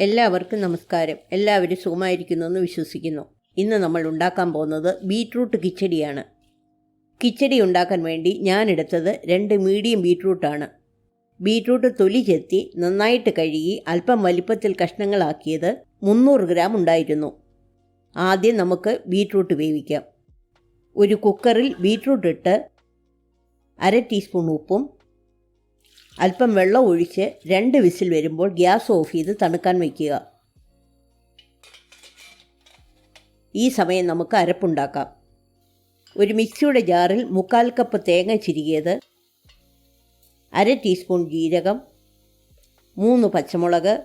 എല്ലാവർക്കും നമസ്കാരം. എല്ലാവരും സുഖമായിരിക്കുന്നുവെന്ന് വിശ്വസിക്കുന്നു. ഇന്ന് നമ്മൾ ഉണ്ടാക്കാൻ പോകുന്നത് ബീറ്റ്റൂട്ട് കിച്ചടിയാണ്. കിച്ചടി ഉണ്ടാക്കാൻ വേണ്ടി ഞാനെടുത്തത് 2 മീഡിയം ബീറ്റ്റൂട്ടാണ്. ബീറ്റ്റൂട്ട് തൊലി ചെത്തി നന്നായിട്ട് കഴുകി അല്പം വലിപ്പത്തിൽ കഷ്ണങ്ങളാക്കിയത് 300 ഗ്രാം ഉണ്ടായിരുന്നു. ആദ്യം നമുക്ക് ബീറ്റ്റൂട്ട് വേവിക്കാം. ഒരു കുക്കറിൽ ബീറ്റ്റൂട്ട് ഇട്ട് 1/2 ടീസ്പൂൺ ഉപ്പും അല്പം വെള്ളം ഒഴിച്ച് 2 വിസിൽ വരുമ്പോൾ ഗ്യാസ് ഓഫ് ചെയ്ത് തണുക്കാൻ വയ്ക്കുക. ഈ സമയം നമുക്ക് അരപ്പുണ്ടാക്കാം. ഒരു മിക്സിയുടെ ജാറിൽ 1/4 കപ്പ് തേങ്ങ ചിരികിയത്, 1/2 ടീസ്പൂൺ ജീരകം, 3 പച്ചമുളക്,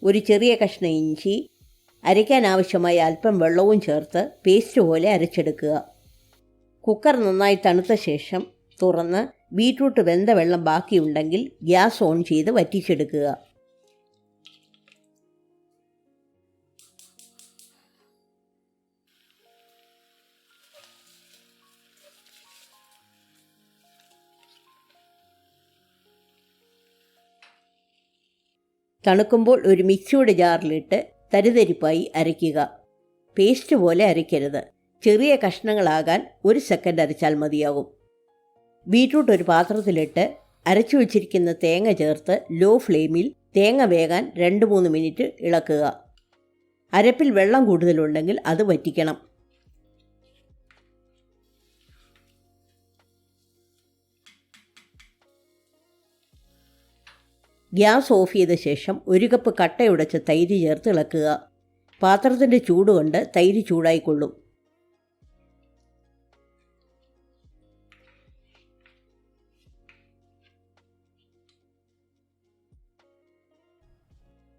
ഒരു ചെറിയ കഷ്ണം ഇഞ്ചി, അരയ്ക്കാൻ ആവശ്യമായ അല്പം വെള്ളവും ചേർത്ത് പേസ്റ്റ് പോലെ അരച്ചെടുക്കുക. കുക്കർ നന്നായി തണുത്ത ശേഷം തുറന്ന് ബീറ്റ്റൂട്ട് വെന്ത വെള്ളം ബാക്കിയുണ്ടെങ്കിൽ ഗ്യാസ് ഓൺ ചെയ്ത് വറ്റിച്ചെടുക്കുക. തണുക്കുമ്പോൾ ഒരു മിക്സിയുടെ ജാറിലിട്ട് തരിതരിപ്പായി അരയ്ക്കുക. പേസ്റ്റ് പോലെ അരയ്ക്കരുത്. ചെറിയ കഷ്ണങ്ങളാകാൻ 1 സെക്കൻഡ് അരച്ചാൽ മതിയാകും. ബീറ്റ്റൂട്ട് ഒരു പാത്രത്തിലിട്ട് അരച്ചു വച്ചിരിക്കുന്ന തേങ്ങ ചേർത്ത് ലോ ഫ്ലെയിമിൽ തേങ്ങ വേകാൻ 2-3 മിനിറ്റ് ഇളക്കുക. അരപ്പിൽ വെള്ളം കൂടുതലുണ്ടെങ്കിൽ അത് വറ്റിക്കണം. ഗ്യാസ് ഓഫ് ചെയ്ത ശേഷം 1 കപ്പ് കട്ടയുടച്ച തൈര് ചേർത്ത് ഇളക്കുക. പാത്രത്തിൻ്റെ ചൂടുകൊണ്ട് തൈര് ചൂടായിക്കൊള്ളും.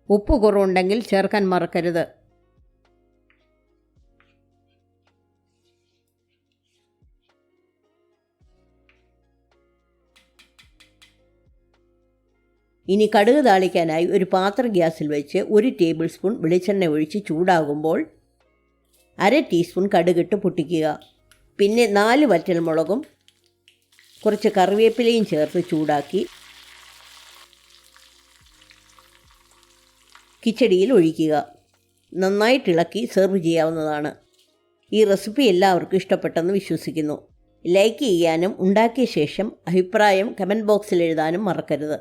ഉപ്പ് കുറവുണ്ടെങ്കിൽ ചേർക്കാൻ മറക്കരുത്. ഇനി കടുക് താളിക്കാനായി ഒരു പാത്രം ഗ്യാസിൽ വെച്ച് 1 ടേബിൾ സ്പൂൺ വെളിച്ചെണ്ണ ഒഴിച്ച് ചൂടാകുമ്പോൾ 1/2 ടീസ്പൂൺ കടുകിട്ട് പൊട്ടിക്കുക. പിന്നെ 4 വറ്റൽമുളകും കുറച്ച് കറിവേപ്പിലയും ചേർത്ത് ചൂടാക്കി കിച്ചടിയിൽ ഒഴിക്കുക. നന്നായിട്ടിളക്കി സെർവ് ചെയ്യാവുന്നതാണ്. ഈ റെസിപ്പി എല്ലാവർക്കും ഇഷ്ടപ്പെട്ടെന്ന് വിശ്വസിക്കുന്നു. ലൈക്ക് ചെയ്യാനും ഉണ്ടാക്കിയ ശേഷം അഭിപ്രായം കമൻറ്റ് ബോക്സിൽ എഴുതാനും മറക്കരുത്.